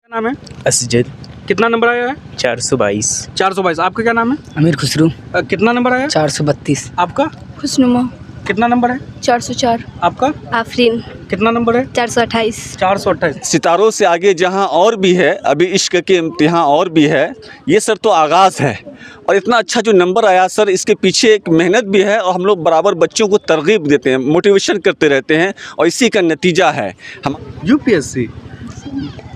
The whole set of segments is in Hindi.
क्या नाम है? असजद। कितना नंबर आया है? 422। 422। आपका क्या नाम है? अमीर खुसरू। कितना नंबर आया है? 432। आपका खुशनुमा। कितना नंबर है? 404। आपका आफरीन। कितना नंबर है? 428। 428। सितारों से आगे जहां और भी है, अभी इश्क के इम्तिहान और भी है। ये सर तो आगाज़ है और इतना अच्छा जो नंबर आया सर, इसके पीछे एक मेहनत भी है और हम लोग बराबर बच्चों को तरगीब देते हैं, मोटिवेशन करते रहते हैं और इसी का नतीजा है हम यूपीएससी।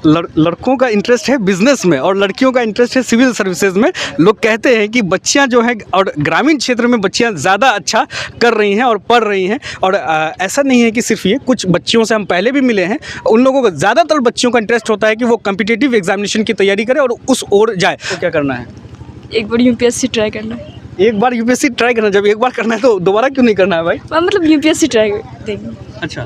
लड़कों का इंटरेस्ट है बिजनेस में और लड़कियों का इंटरेस्ट है सिविल सर्विसेज में। लोग कहते हैं कि बच्चियां जो हैं और ग्रामीण क्षेत्र में बच्चियां ज़्यादा अच्छा कर रही हैं और पढ़ रही हैं। और ऐसा नहीं है कि सिर्फ ये, कुछ बच्चियों से हम पहले भी मिले हैं, उन लोगों को ज़्यादातर बच्चियों का इंटरेस्ट होता है कि वो कम्पिटिटिव एग्जामिनेशन की तैयारी करें और उस ओर जाए। तो क्या करना है? एक बार यूपीएससी ट्राई करना है। एक बार यूपीएससी ट्राई करना, जब एक बार करना है तो दोबारा क्यों नहीं करना है भाई? मतलब यूपीएससी ट्राई देंगे। अच्छा,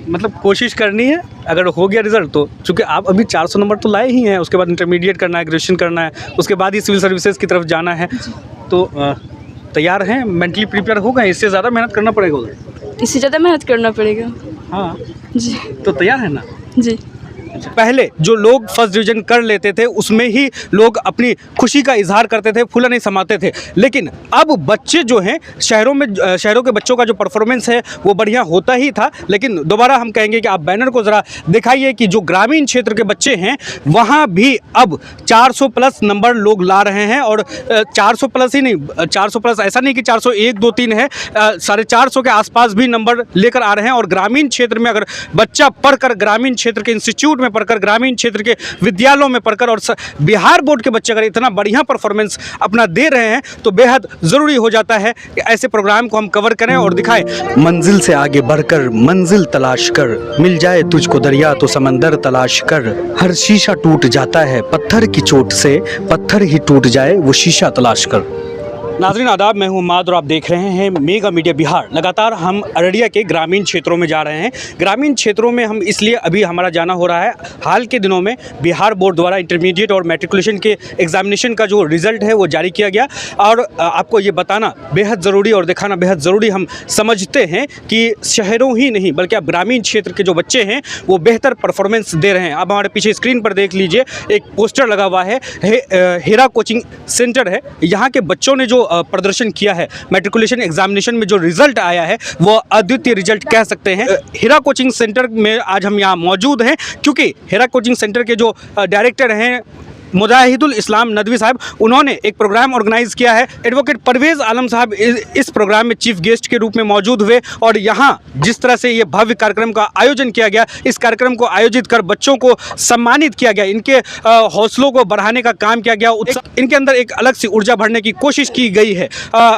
मतलब कोशिश करनी है, अगर हो गया रिजल्ट तो, चूँकि आप अभी 400 नंबर तो लाए ही हैं, उसके बाद इंटरमीडिएट करना है, ग्रेजुएशन करना है, उसके बाद ही सिविल सर्विसेज की तरफ जाना है, तो तैयार हैं, मेंटली प्रिपेयर हो गए? इससे ज़्यादा मेहनत करना पड़ेगा उधर? इससे ज़्यादा मेहनत करना पड़ेगा। हाँ जी। तो तैयार है ना? जी। पहले जो लोग फर्स्ट डिवीजन कर लेते थे उसमें ही लोग अपनी खुशी का इजहार करते थे, फूला नहीं समाते थे। लेकिन अब बच्चे जो हैं शहरों के बच्चों का जो परफॉर्मेंस है वो बढ़िया होता ही था। लेकिन दोबारा हम कहेंगे कि आप बैनर को ज़रा दिखाइए कि जो ग्रामीण क्षेत्र के बच्चे हैं वहाँ भी अब 400 प्लस नंबर लोग ला रहे हैं। और 400 प्लस ही नहीं, 400 प्लस ऐसा नहीं कि 401, 2, 3 है, 450 के आसपास भी नंबर लेकर आ रहे हैं। और ग्रामीण क्षेत्र में अगर बच्चा पढ़कर, ग्रामीण क्षेत्र के इंस्टीट्यूट में पढ़कर, ग्रामीण क्षेत्र के विद्यालयों में पढ़कर और बिहार बोर्ड के बच्चे अगर इतना बढ़िया परफॉर्मेंस अपना दे रहे हैं तो बेहद ज़रूरी हो जाता है कि ऐसे प्रोग्राम को हम कवर करें और दिखाएं। मंजिल से आगे बढ़कर मंजिल तलाश कर, मिल जाए तुझको दरिया तो समंदर तलाश कर। हर शीशा टूट जाता है पत्थर की चोट से, पत्थर ही टूट जाए वो शीशा तलाश कर। नाज़रीन आदाब, मैं हूं माद और आप देख रहे हैं मेगा मीडिया बिहार। लगातार हम अररिया के ग्रामीण क्षेत्रों में जा रहे हैं। ग्रामीण क्षेत्रों में हम इसलिए अभी हमारा जाना हो रहा है, हाल के दिनों में बिहार बोर्ड द्वारा इंटरमीडिएट और मैट्रिकुलेशन के एग्जामिनेशन का जो रिज़ल्ट है वो जारी किया गया। और आपको ये बताना बेहद ज़रूरी और दिखाना बेहद ज़रूरी हम समझते हैं कि शहरों ही नहीं बल्कि अब ग्रामीण क्षेत्र के जो बच्चे हैं वो बेहतर परफॉर्मेंस दे रहे हैं। अब हमारे पीछे स्क्रीन पर देख लीजिए, एक पोस्टर लगा हुआ है, हीरा कोचिंग सेंटर है। यहाँ के बच्चों ने जो प्रदर्शन किया है, मैट्रिकुलेशन एग्जामिनेशन में जो रिजल्ट आया है वो अद्वितीय रिजल्ट कह सकते हैं। हीरा कोचिंग सेंटर में आज हम यहाँ मौजूद हैं क्योंकि हीरा कोचिंग सेंटर के जो डायरेक्टर हैं मुजाहिदुल इस्लाम नदवी साहब, उन्होंने एक प्रोग्राम ऑर्गेनाइज़ किया है। एडवोकेट परवेज़ आलम साहब इस प्रोग्राम में चीफ गेस्ट के रूप में मौजूद हुए और यहाँ जिस तरह से ये भव्य कार्यक्रम का आयोजन किया गया, इस कार्यक्रम को आयोजित कर बच्चों को सम्मानित किया गया, इनके हौसलों को बढ़ाने का काम किया गया, इनके अंदर एक अलग सी ऊर्जा भरने की कोशिश की गई है।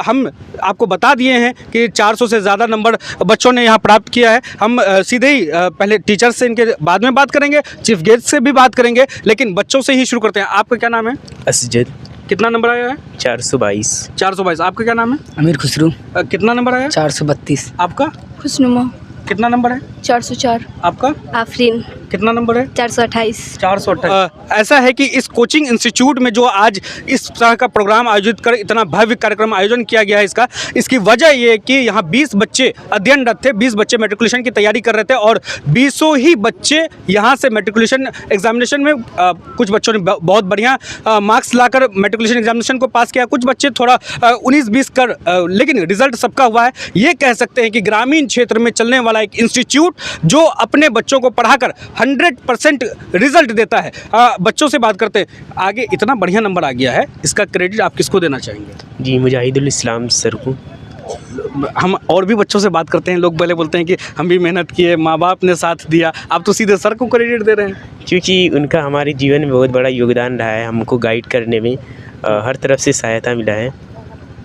हम आपको बता दिए हैं कि 400 से ज़्यादा नंबर बच्चों ने यहाँ प्राप्त किया है। हम सीधे ही पहले टीचर्स से इनके बाद में बात करेंगे, चीफ गेस्ट से भी बात करेंगे, लेकिन बच्चों से ही शुरू करते हैं। आपका क्या नाम है? असजद। कितना नंबर आया है? 422। 422। आपका क्या नाम है? अमीर खुसरू। कितना नंबर आया? 432। आपका खुशनुमा। कितना नंबर है? 404। आपका आफरीन। कितना नंबर है? 428। 428। ऐसा है कि इस कोचिंग इंस्टीट्यूट में जो आज इस तरह का प्रोग्राम आयोजित कर इतना भव्य कार्यक्रम आयोजन किया गया है, इसकी वजह ये है कि यहाँ 20 बच्चे अध्ययनरत थे, 20 बच्चे मैट्रिकुलेशन की तैयारी कर रहे थे और 20 ही बच्चे यहाँ से मैट्रिकुलेशन एग्जामिनेशन में कुछ बच्चों ने बहुत बढ़िया मार्क्स लाकर मैट्रिकुलेशन एग्जामिनेशन को पास किया, कुछ बच्चे थोड़ा 19-20 कर, लेकिन रिजल्ट सबका हुआ है। ये कह सकते हैं कि ग्रामीण क्षेत्र में चलने वाला एक इंस्टीट्यूट जो अपने बच्चों को पढ़ाकर 100% रिजल्ट देता है। बच्चों से बात करते हैं, आगे इतना बढ़िया नंबर आ गया है, इसका क्रेडिट आप किसको देना चाहेंगे? जी, मुजाहिदुल इस्लाम सर को। हम और भी बच्चों से बात करते हैं, लोग पहले बोलते हैं कि हम भी मेहनत किए, माँ बाप ने साथ दिया, आप तो सीधे सर को क्रेडिट दे रहे हैं। क्योंकि उनका हमारे जीवन में बहुत बड़ा योगदान रहा है, हमको गाइड करने में हर तरफ से सहायता मिला है।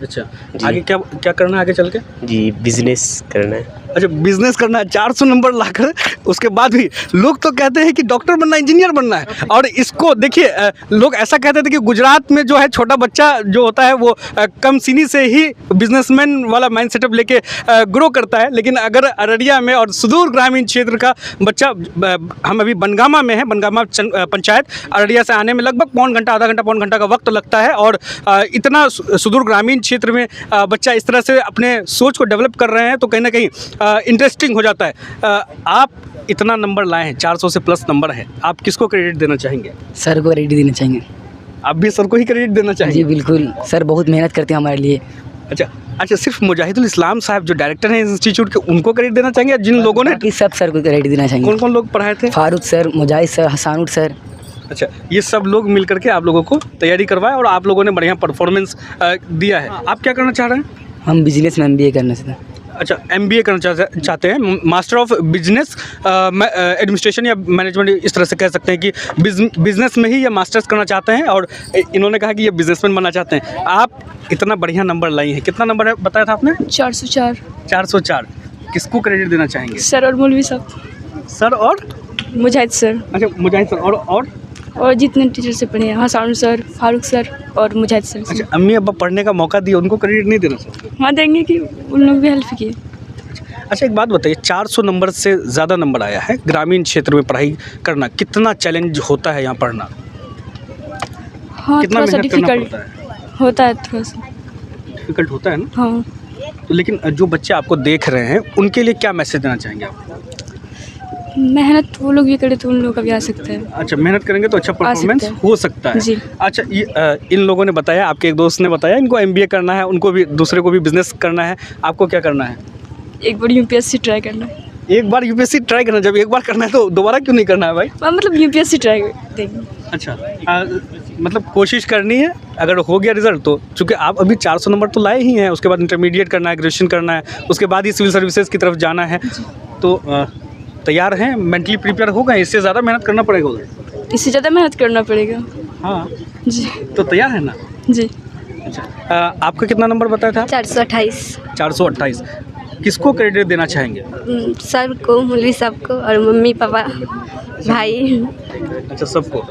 अच्छा, आगे क्या करना है आगे चल के? जी, बिजनेस करना है। अच्छा, बिजनेस करना है। 400 नंबर लाकर उसके बाद भी लोग तो कहते हैं कि डॉक्टर बनना, इंजीनियर बनना है। और इसको देखिए, लोग ऐसा कहते थे कि गुजरात में जो है छोटा बच्चा जो होता है वो कम सीनी से ही बिजनेसमैन वाला माइंड सेटअप लेके ग्रो करता है। लेकिन अगर अररिया में और सुदूर ग्रामीण क्षेत्र का बच्चा, हम अभी बनगामा में हैं, बनगामा पंचायत, अररिया से आने में लगभग पौन घंटा का वक्त लगता है। और इतना सुदूर ग्रामीण क्षेत्र में बच्चा इस तरह से अपने सोच को डेवलप कर रहे हैं तो कहीं ना कहीं इंटरेस्टिंग हो जाता है। आप इतना नंबर लाए हैं, 400 से प्लस नंबर है, आप किसको क्रेडिट देना चाहेंगे? सर को क्रेडिट देना चाहिए। आप भी सर को ही क्रेडिट देना जी चाहेंगे? बिल्कुल, सर बहुत मेहनत करते हैं हमारे लिए। अच्छा, सिर्फ मुजाहिदुल इस्लाम साहब जो डायरेक्टर हैं इंस्टीट्यूट के, उनको क्रेडिट देना चाहेंगे या जिन लोगों ने, बाकी सब सर को क्रेडिट देना चाहिए। कौन कौन लोग पढ़ाए थे? फारूक सर, मुजाहिद सर, हसानुर सर। अच्छा, ये सब लोग मिल करके आप लोगों को तैयारी करवाए और आप लोगों ने बढ़िया परफॉर्मेंस दिया है। आप क्या करना चाह रहे हैं? हम बिजनेस में MBA करना चाहते हैं। अच्छा, MBA करना चाहते हैं, मास्टर ऑफ बिजनेस एडमिनिस्ट्रेशन या मैनेजमेंट, इस तरह से कह सकते हैं कि बिजनेस में ही ये मास्टर्स करना चाहते हैं और इन्होंने कहा कि ये बिजनेसमैन बनना चाहते हैं। आप इतना बढ़िया नंबर लाई हैं, कितना नंबर है बताया था आपने? 404। 404। किसको क्रेडिट देना चाहेंगे? सर और मौलवी साहब। सर और? मुजाहिद सर अच्छा, मुजाहिद सर और जितने टीचर से पढ़े हैं, हसान सर, फारूक सर और मुजाहिद सर। अच्छा, अम्मी अब्बा पढ़ने का मौका दिया, उनको क्रेडिट नहीं देना चाहते? हाँ, देंगे कि उन लोग भी हेल्प किए। अच्छा, एक बात बताइए, 400 नंबर से ज़्यादा नंबर आया है, ग्रामीण क्षेत्र में पढ़ाई करना कितना चैलेंज होता है? यहाँ पढ़ना हाँ, कितना थोड़ा सा मेहनत करना डिफिकल्ट पड़ता है? होता है, थोड़ा सा डिफिकल्ट होता है ना? हाँ। तो लेकिन जो बच्चे आपको देख रहे हैं उनके लिए क्या मैसेज देना चाहेंगे आप? मेहनत वो लोग भी करे तो उन लोगों का भी आ सकता है। अच्छा, मेहनत करेंगे तो अच्छा परफॉर्मेंस सकता है। हो सकता है जी। अच्छा, इन लोगों ने बताया, आपके एक दोस्त ने बताया इनको MBA करना है, उनको भी, दूसरे को भी बिजनेस करना है, आपको क्या करना है? एक बार UPSC ट्राई करना है। एक बार UPSC ट्राई करना, जब एक बार करना है तो दोबारा क्यों नहीं करना है भाई? मतलब UPSC ट्राई देंगे। अच्छा, मतलब कोशिश करनी है, अगर हो गया रिजल्ट तो, चूँकि आप अभी 400 नंबर तो लाए ही हैं, उसके बाद इंटरमीडिएट करना है, ग्रेजुएशन करना है, उसके बाद ही सिविल सर्विसेज की तरफ जाना है, तो तैयार हैं, मेंटली प्रिपेयर हो गए? इससे ज़्यादा मेहनत करना पड़ेगा उधर? इससे ज़्यादा मेहनत करना पड़ेगा। हाँ जी। तो तैयार है ना? जी। अच्छा, आपका कितना नंबर बताया था? 428। 428। किसको क्रेडिट देना चाहेंगे? सर को, मौलवी साहब को और मम्मी पापा भाई। अच्छा, सबको।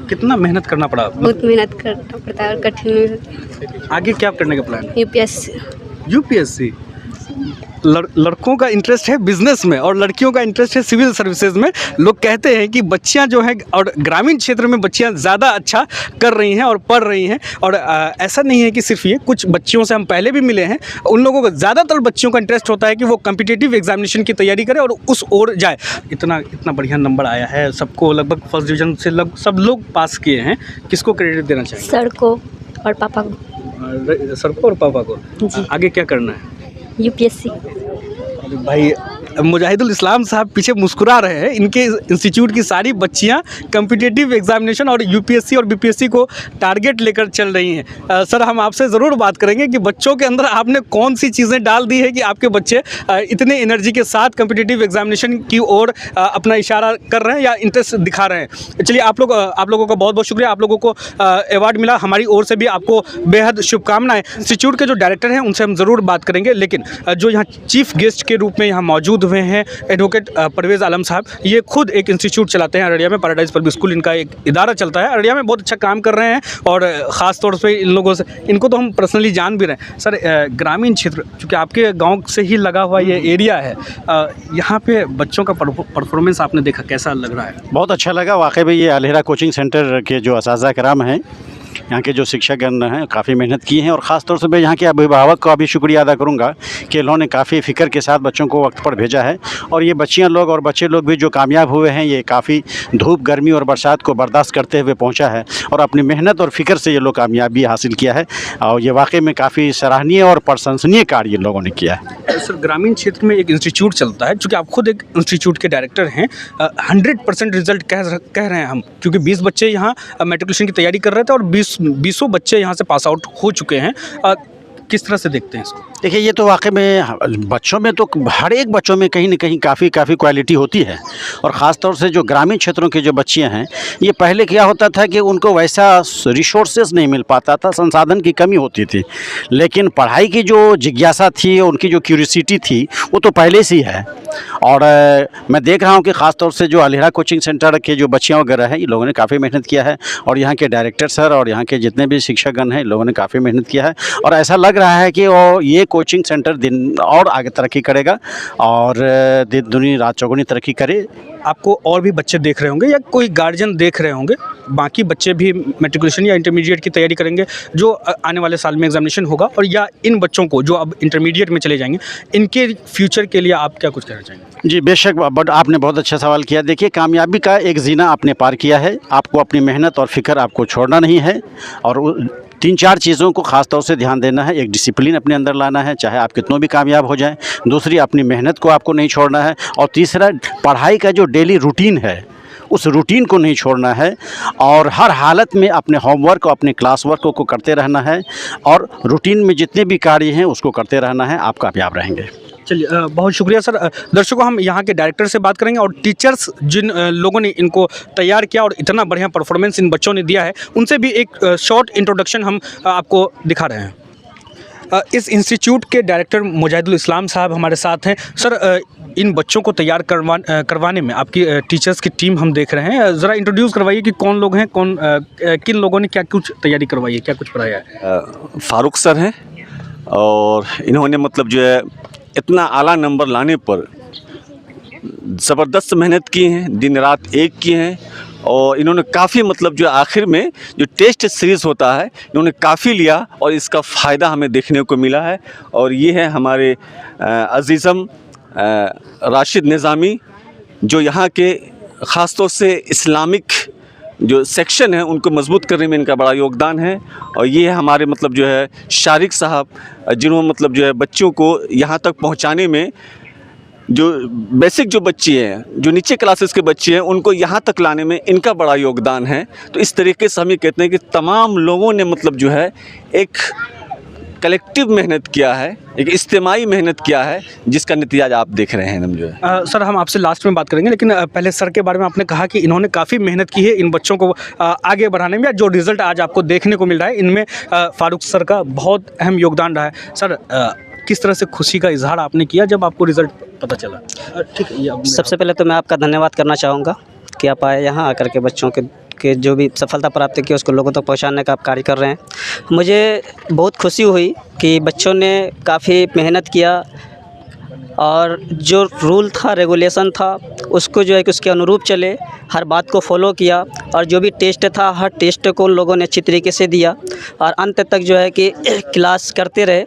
कितना मेहनत करना पड़ा? बहुत मेहनत करना पड़ता है और कठिन भी होता है। आगे क्या करने का प्लान है? UPSC। लड़कों का इंटरेस्ट है बिजनेस में और लड़कियों का इंटरेस्ट है सिविल सर्विसेज में। लोग कहते हैं कि बच्चियां जो हैं, और ग्रामीण क्षेत्र में बच्चियां ज़्यादा अच्छा कर रही हैं और पढ़ रही हैं, और ऐसा नहीं है कि सिर्फ ये, कुछ बच्चियों से हम पहले भी मिले हैं, उन लोगों को, ज़्यादातर बच्चियों का इंटरेस्ट होता है कि वो कम्पिटिटिव एग्जामिनेशन की तैयारी करें और उस ओर जाए। इतना बढ़िया नंबर आया है, सबको लगभग फर्स्ट डिवीज़न से सब लोग पास किए हैं, किसको क्रेडिट देना चाहिए? सर को और पापा को। सर को और पापा को। जी। आगे क्या करना है? UPSC। भाई, मुजाहिदुल इस्लाम साहब पीछे मुस्कुरा रहे हैं, इनके इंस्टीट्यूट की सारी बच्चियां कम्पिटिटिव एग्जामिनेशन और UPSC और BPSC को टारगेट लेकर चल रही हैं। सर, हम आपसे ज़रूर बात करेंगे कि बच्चों के अंदर आपने कौन सी चीज़ें डाल दी है कि आपके बच्चे इतने एनर्जी के साथ कम्पिटिटिव एग्जामिनेशन की ओर अपना इशारा कर रहे हैं या इंटरेस्ट दिखा रहे हैं। चलिए, आप लोगों का बहुत बहुत शुक्रिया, आप लोगों को अवार्ड मिला, हमारी ओर से भी आपको बेहद शुभकामनाएँ। इंस्टीट्यूट के जो डायरेक्टर हैं उनसे हम ज़रूर बात करेंगे, लेकिन जो यहाँ चीफ गेस्ट के रूप में यहाँ मौजूद हुए हैं एडवोकेट परवेज़ आलम साहब, ये खुद एक इंस्टीट्यूट चलाते हैं अररिया में, पैराडाइज पब्लिक स्कूल इनका एक इदारा चलता है, अररिया में बहुत अच्छा काम कर रहे हैं और ख़ास तौर पे इन लोगों से, इनको तो हम पर्सनली जान भी रहे हैं। सर, ग्रामीण क्षेत्र, चूँकि आपके गांव से ही लगा हुआ ये एरिया है, यहाँ पे बच्चों का परफॉर्मेंस आपने देखा, कैसा लग रहा है? बहुत अच्छा लगा वाकई में। ये अलहेरा कोचिंग सेंटर के जो असातिज़ा कराम हैं, यहाँ के जो शिक्षकगण हैं, काफ़ी मेहनत की हैं और ख़ास तौर से मैं यहाँ के अभिभावक का भी शुक्रिया अदा करूँगा कि इन्होंने काफ़ी फ़िक्र के साथ बच्चों को वक्त पर भेजा है। और ये बच्चियाँ लोग और बच्चे लोग भी जो कामयाब हुए हैं, ये काफ़ी धूप, गर्मी और बरसात को बर्दाश्त करते हुए पहुँचा है और अपनी मेहनत और फ़िक्र से ये लोग कामयाबी हासिल किया है और ये वाकई में काफ़ी सराहनीय और प्रशंसनीय कार्य इन लोगों ने किया है। सर, ग्रामीण क्षेत्र में एक इंस्टीट्यूट चलता है, चूँकि आप खुद एक इंस्टीट्यूट के डायरेक्टर हैं, 100% रिजल्ट कह रहे हैं हम, क्योंकि 20 बच्चे यहाँ मैट्रिकुलेशन की तैयारी कर रहे थे और 20 बच्चे यहाँ से पास आउट हो चुके हैं। किस तरह से देखते हैं इसको? देखिए, ये तो वाकई में बच्चों में तो हर एक बच्चों में कहीं न कहीं काफ़ी क्वालिटी होती है और ख़ास तौर से जो ग्रामीण क्षेत्रों के जो बच्चे हैं, ये पहले क्या होता था कि उनको वैसा रिसोर्सेज नहीं मिल पाता था, संसाधन की कमी होती थी, लेकिन पढ़ाई की जो जिज्ञासा थी, उनकी जो क्यूरियोसिटी थी, वो तो पहले से ही है। और मैं देख रहा हूँ कि ख़ास तौर से जो अलहेरा कोचिंग सेंटर के जो बच्चियाँ वगैरह हैं, इन लोगों ने काफ़ी मेहनत किया है और यहाँ के डायरेक्टर सर और यहाँ के जितने भी शिक्षकगण हैं, इन लोगों ने काफ़ी मेहनत किया है और ऐसा लग रहा है कि वो ये कोचिंग सेंटर दिन और आगे तरक्की करेगा और दिन दुनी रात चौगुनी तरक्की करे। आपको और भी बच्चे देख रहे होंगे या कोई गार्जियन देख रहे होंगे, बाकी बच्चे भी मैट्रिकुलेशन या इंटरमीडिएट की तैयारी करेंगे जो आने वाले साल में एग्जामिनेशन होगा, और या इन बच्चों को जो अब इंटरमीडिएट में चले जाएंगे, इनके फ्यूचर के लिए आप क्या कुछ कहना चाहेंगे? जी बेशक, बट आपने बहुत अच्छा सवाल किया। देखिए, कामयाबी का एक जीना आपने पार किया है, आपको अपनी मेहनत और फिक्र आपको छोड़ना नहीं है, और 3-4 चीज़ों को ख़ास तौर से ध्यान देना है। एक डिसिप्लिन अपने अंदर लाना है, चाहे आप कितनों भी कामयाब हो जाएं। दूसरी, अपनी मेहनत को आपको नहीं छोड़ना है, और तीसरा, पढ़ाई का जो डेली रूटीन है उस रूटीन को नहीं छोड़ना है, और हर हालत में अपने होमवर्क और अपने क्लास वर्क को करते रहना है, और रूटीन में जितने भी कार्य हैं उसको करते रहना है। आप कामयाब रहेंगे। चलिए, बहुत शुक्रिया सर। दर्शकों, हम यहाँ के डायरेक्टर से बात करेंगे और टीचर्स जिन लोगों ने इनको तैयार किया और इतना बढ़िया परफॉर्मेंस इन बच्चों ने दिया है, उनसे भी एक शॉर्ट इंट्रोडक्शन हम आपको दिखा रहे हैं। इस इंस्टीट्यूट के डायरेक्टर मुजाहिदुल इस्लाम साहब हमारे साथ हैं। सर, इन बच्चों को तैयार करवाने में आपकी टीचर्स की टीम हम देख रहे हैं, ज़रा इंट्रोड्यूस करवाइए कि कौन लोग हैं, किन लोगों ने क्या कुछ तैयारी करवाई है, क्या कुछ पढ़ाया है? फारूक सर हैं, और इन्होंने मतलब जो है इतना आला नंबर लाने पर ज़बरदस्त मेहनत की हैं, दिन रात एक की हैं, और इन्होंने काफ़ी मतलब जो आखिर में जो टेस्ट सीरीज़ होता है इन्होंने काफ़ी लिया, और इसका फ़ायदा हमें देखने को मिला है। और ये है हमारे अज़ीज़म राशिद निज़ामी, जो यहाँ के ख़ास तौर से इस्लामिक जो सेक्शन है उनको मजबूत करने में इनका बड़ा योगदान है। और ये है हमारे मतलब जो है शारिक साहब, जिन्होंने मतलब जो है बच्चों को यहाँ तक पहुँचाने में, जो बेसिक जो बच्चे हैं, जो नीचे क्लासेस के बच्चे हैं, उनको यहाँ तक लाने में इनका बड़ा योगदान है। तो इस तरीके से हम ये कहते हैं कि तमाम लोगों ने मतलब जो है एक कलेक्टिव मेहनत किया है, एक इज्तिमाई मेहनत किया है, जिसका नतीजा आप देख रहे हैं। हम जो है सर, हम आपसे लास्ट में बात करेंगे, लेकिन पहले सर के बारे में आपने कहा कि इन्होंने काफ़ी मेहनत की है इन बच्चों को आगे बढ़ाने में। जो रिज़ल्ट आज आपको देखने को मिल रहा है, इनमें फारूक सर का बहुत अहम योगदान रहा है। सर, किस तरह से खुशी का इजहार आपने किया जब आपको रिज़ल्ट पता चला? ठीक है, सबसे पहले तो मैं आपका धन्यवाद करना चाहूँगा कि आप आए यहाँ आकर के बच्चों के जो भी सफलता प्राप्त की उसको लोगों तक पहुँचाने का आप कार्य कर रहे हैं। मुझे बहुत खुशी हुई कि बच्चों ने काफ़ी मेहनत किया, और जो रूल था, रेगुलेशन था, उसको जो है कि उसके अनुरूप चले, हर बात को फॉलो किया, और जो भी टेस्ट था हर टेस्ट को लोगों ने अच्छी तरीके से दिया, और अंत तक जो है कि क्लास करते रहे।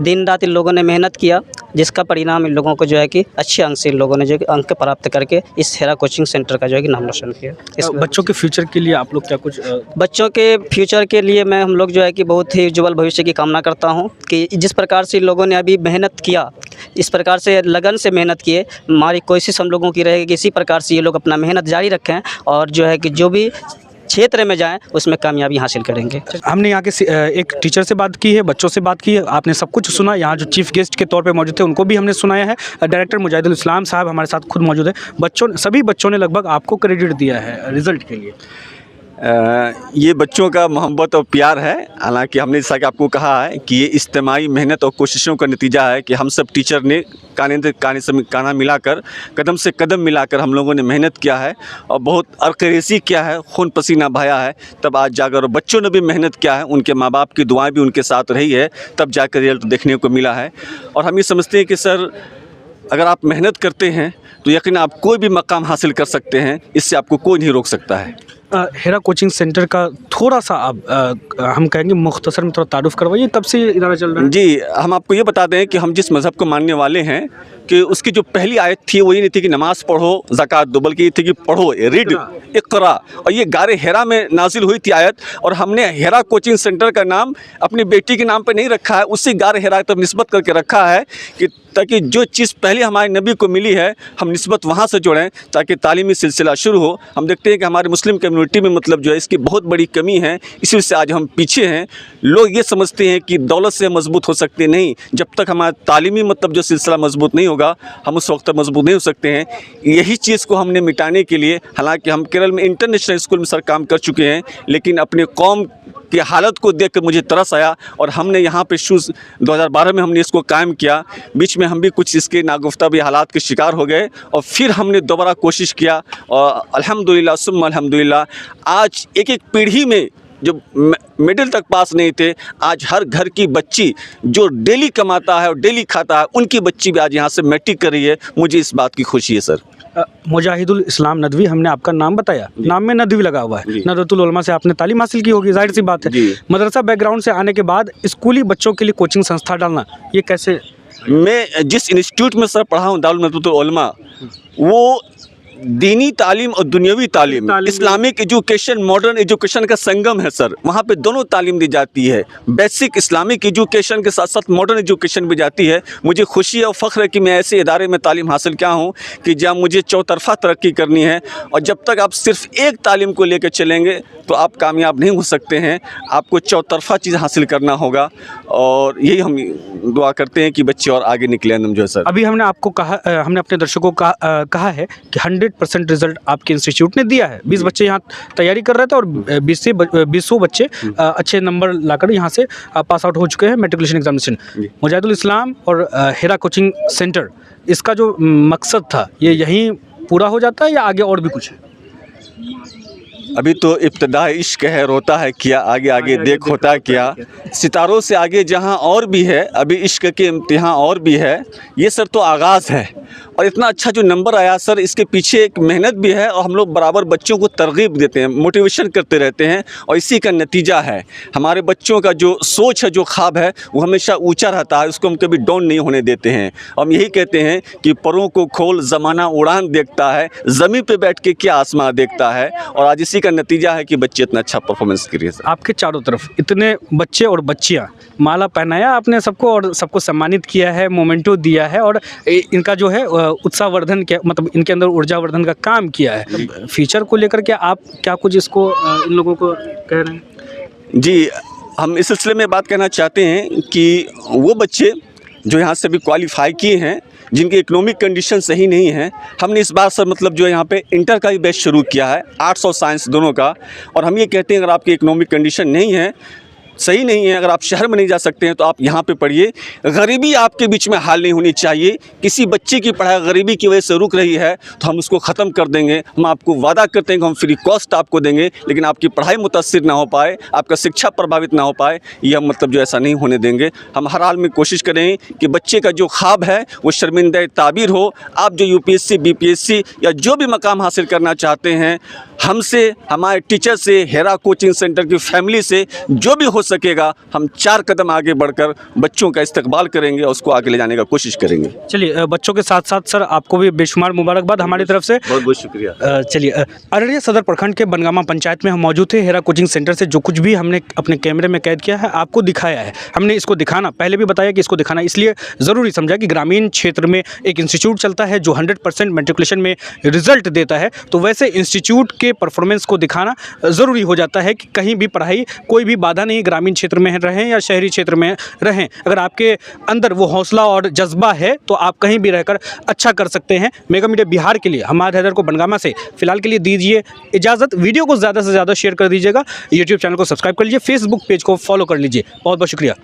दिन रात इन लोगों ने मेहनत किया, जिसका परिणाम इन लोगों को जो है कि अच्छे अंक से इन लोगों ने जो है कि अंक प्राप्त करके इस हेरा कोचिंग सेंटर का जो है कि नाम रोशन किया। इस बच्चों के फ्यूचर के लिए आप लोग क्या कुछ बच्चों के फ्यूचर के लिए मैं हम लोग जो है कि बहुत ही उज्ज्वल भविष्य की कामना करता हूं कि जिस प्रकार से इन लोगों ने अभी मेहनत किया, इस प्रकार से लगन से मेहनत किए, हमारी कोशिश हम लोगों की रहेगी कि इसी प्रकार से ये लोग अपना मेहनत जारी रखें, और जो है कि जो भी क्षेत्र में जाएं उसमें कामयाबी हासिल करेंगे। हमने यहाँ के एक टीचर से बात की है, बच्चों से बात की है, आपने सब कुछ सुना। यहाँ जो चीफ गेस्ट के तौर पे मौजूद थे उनको भी हमने सुनाया है। डायरेक्टर मुजाहिदुल इस्लाम साहब हमारे साथ खुद मौजूद है। सभी बच्चों ने लगभग आपको क्रेडिट दिया है रिज़ल्ट के लिए। ये बच्चों का मोहब्बत और प्यार है। हालांकि हमने जैसा कि आपको कहा है कि ये इज्तिमाई मेहनत और कोशिशों का नतीजा है कि हम सब टीचर ने काने से काना मिलाकर, कदम से कदम मिलाकर हम लोगों ने मेहनत किया है, और बहुत अर्क़रेज़ी किया है, खून पसीना बहाया है, तब आज जाकर बच्चों ने भी मेहनत किया है, उनके माँ बाप की दुआएं भी उनके साथ रही है, तब जाकर रिजल्ट देखने को मिला है। और हम ये समझते हैं कि सर, अगर आप मेहनत करते हैं तो यकीन आप कोई भी मकाम हासिल कर सकते हैं, इससे आपको कोई नहीं रोक सकता है। हेरा कोचिंग सेंटर का थोड़ा सा आप हम कहेंगे मुख्तसर में थोड़ा तारुफ करवाइए, कब से ये इदारा चल रहा है? जी, हम आपको ये बता दें कि हम जिस मज़हब को मानने वाले हैं कि उसकी जो पहली आयत थी वो ये नहीं थी कि नमाज़ पढ़ो, ज़कात दो, बल्कि ये थी कि पढ़ो, रीड, इक़रा। और ये गारे हेरा में नाजिल हुई थी आयत, और हमने हेरा कोचिंग सेंटर का नाम अपनी बेटी के नाम पर नहीं रखा है, उसी गारे हेरा तक निस्बत करके रखा है कि ताकि जो चीज़ पहले हमारे नबी को मिली है हम निस्बत वहाँ से जोड़ें, ताकि तालीमी सिलसिला शुरू हो। हम देखते हैं कि हमारे मुस्लिम कम्युनिटी में मतलब जो है इसकी बहुत बड़ी कमी है, इसी वजह से आज हम पीछे हैं। लोग ये समझते हैं कि दौलत से मजबूत हो सकते नहीं, जब तक हमारा तालीमी मतलब जो सिलसिला मजबूत नहीं होगा हम उस वक्त तक मजबूत नहीं हो सकते हैं। यही चीज़ को हमने मिटाने के लिए, हालांकि हम केरल में इंटरनेशनल स्कूल में सर काम कर चुके हैं, लेकिन अपने कौम की हालत को देख कर मुझे तरस आया, और हमने यहाँ पे शूज़ 2012 में हमने इसको कायम किया। बीच में हम भी कुछ इसके नागुफ्ता भी हालात के शिकार हो गए, और फिर हमने दोबारा कोशिश किया, और अल्हम्दुलिल्लाह सुम्मा अल्हम्दुलिल्लाह आज एक एक पीढ़ी में जो मिडिल तक पास नहीं थे, आज हर घर की बच्ची जो डेली कमाता है और डेली खाता है, उनकी बच्ची भी आज यहाँ से मैट्रिक कर रही है। मुझे इस बात की खुशी है सर। मुजाहिदुल इस्लाम नदवी, हमने आपका नाम बताया, नाम में नदवी लगा हुआ है। नदरतुल उलमा से आपने तालीम हासिल की होगी, जाहिर सी बात है। मदरसा बैकग्राउंड से आने के बाद स्कूली बच्चों के लिए कोचिंग संस्था डालना, ये कैसे? मैं जिस इंस्टीट्यूट में सर पढ़ा हूँ, दारुल नदवतुल उलमा, वो दीनी तालीम और दुनियावी तालीम, इस्लामिक एजुकेशन, मॉडर्न एजुकेशन का संगम है सर। वहाँ पे दोनों तालीम दी जाती है, बेसिक इस्लामिक एजुकेशन के साथ साथ मॉडर्न एजुकेशन भी जाती है। मुझे खुशी और फ़ख्र है कि मैं ऐसे इदारे में तालीम हासिल किया हूँ कि जहाँ मुझे चौतरफा तरक्की करनी है, और जब तक आप सिर्फ एक तालीम को लेकर चलेंगे तो आप कामयाब नहीं हो सकते हैं। आपको चौतरफा चीज़ हासिल करना होगा, और यही हम दुआ करते हैं कि बच्चे और आगे निकले जो है सर। अभी हमने आपको कहा, हमने अपने दर्शकों को कहा है कि 100% रिजल्ट आपके इंस्टीट्यूट ने दिया है। 20 बच्चे यहाँ तैयारी कर रहे थे और 20 बच्चे अच्छे नंबर लाकर यहाँ से पास आउट हो चुके हैं मैट्रिकुलेशन एग्जामिनेशन। मुजाहिदुल इस्लाम और हेरा कोचिंग सेंटर, इसका जो मकसद था ये यहीं पूरा हो जाता है या आगे और भी कुछ है? अभी तो इब्तिदा इश्क है, रोता है क्या, आगे आगे देख होता क्या। सितारों से आगे जहां और भी है, अभी इश्क के इम्तिहान और भी है। ये सर तो आगाज़ है, और इतना अच्छा जो नंबर आया सर, इसके पीछे एक मेहनत भी है, और हम लोग बराबर बच्चों को तरगीब देते हैं, मोटिवेशन करते रहते हैं, और इसी का नतीजा है। हमारे बच्चों का जो सोच है, जो ख्वाब है, वो हमेशा ऊंचा रहता है, उसको हम कभी डाउन नहीं होने देते हैं। हम यही कहते हैं कि परों को खोल, ज़माना उड़ान देखता है, ज़मीन पे बैठ के क्या आसमां देखता है। और आज इसी का नतीजा है कि बच्चे इतना अच्छा परफॉर्मेंस कर रहे हैं। आपके चारों तरफ इतने बच्चे और बच्चियाँ, माला पहनाया आपने सबको और सबको सम्मानित किया है, मोमेंटो दिया है, और इनका जो है उत्साहवर्धन, क्या मतलब इनके अंदर ऊर्जावर्धन का काम किया है। फ्यूचर को लेकर के आप क्या कुछ इसको इन लोगों को कह रहे हैं? जी, हम इस सिलसिले में बात कहना चाहते हैं कि वो बच्चे जो यहाँ से भी क्वालिफाई किए हैं, जिनकी इकोनॉमिक कंडीशन सही नहीं है, हमने इस बार सर मतलब जो है यहाँ पे इंटर का ही बैच शुरू किया है, आर्ट्स और साइंस दोनों का। और हम ये कहते हैं अगर आपकी इकोनॉमिक कंडीशन नहीं है, सही नहीं है, अगर आप शहर में नहीं जा सकते हैं तो आप यहाँ पे पढ़िए। गरीबी आपके बीच में हाल नहीं होनी चाहिए। किसी बच्चे की पढ़ाई गरीबी की वजह से रुक रही है तो हम उसको ख़त्म कर देंगे। हम आपको वादा करते हैं कि हम फ्री कॉस्ट आपको देंगे, लेकिन आपकी पढ़ाई मुतासिर ना हो पाए, आपका शिक्षा प्रभावित ना हो पाए, ये हम मतलब जो ऐसा नहीं होने देंगे। हम हर हाल में कोशिश करें कि बच्चे का जो ख्वाब है वो शर्मिंदा ताबीर हो। आप जो UPSC BPSC या जो भी मकाम हासिल करना चाहते हैं, हमसे, हमारे टीचर से, हेरा कोचिंग सेंटर की फैमिली से जो भी हो सकेगा, हम 4 कदम आगे बढ़कर बच्चों का इस्तकबाल करेंगे और उसको आगे ले जाने का कोशिश करेंगे। चलिए, बच्चों के साथ साथ सर आपको भी बेशुमार मुबारकबाद हमारी तरफ से। बहुत बहुत शुक्रिया। चलिए, अररिया सदर प्रखंड के बनगामा पंचायत में हम मौजूद थे। हेरा कोचिंग सेंटर से जो कुछ भी हमने अपने कैमरे में कैद किया है आपको दिखाया है। हमने इसको दिखाना, पहले भी बताया कि इसको दिखाना इसलिए ज़रूरी समझा कि ग्रामीण क्षेत्र में एक इंस्टीट्यूट चलता है जो 100% मैट्रिकुलेशन में रिजल्ट देता है, तो वैसे इंस्टीट्यूट के परफॉर्मेंस को दिखाना ज़रूरी हो जाता है कि कहीं भी पढ़ाई कोई भी बाधा नहीं, ग्रामीण क्षेत्र में रहें या शहरी क्षेत्र में रहें, अगर आपके अंदर वो हौसला और जज्बा है तो आप कहीं भी रहकर अच्छा कर सकते हैं। मेगा मीडिया बिहार के लिए हमाद हैदर को बनगामा से फिलहाल के लिए दीजिए इजाज़त। वीडियो को ज़्यादा से ज़्यादा शेयर कर दीजिएगा, यूट्यूब चैनल को सब्सक्राइब कर लीजिए, फेसबुक पेज को फॉलो कर लीजिए। बहुत बहुत शुक्रिया।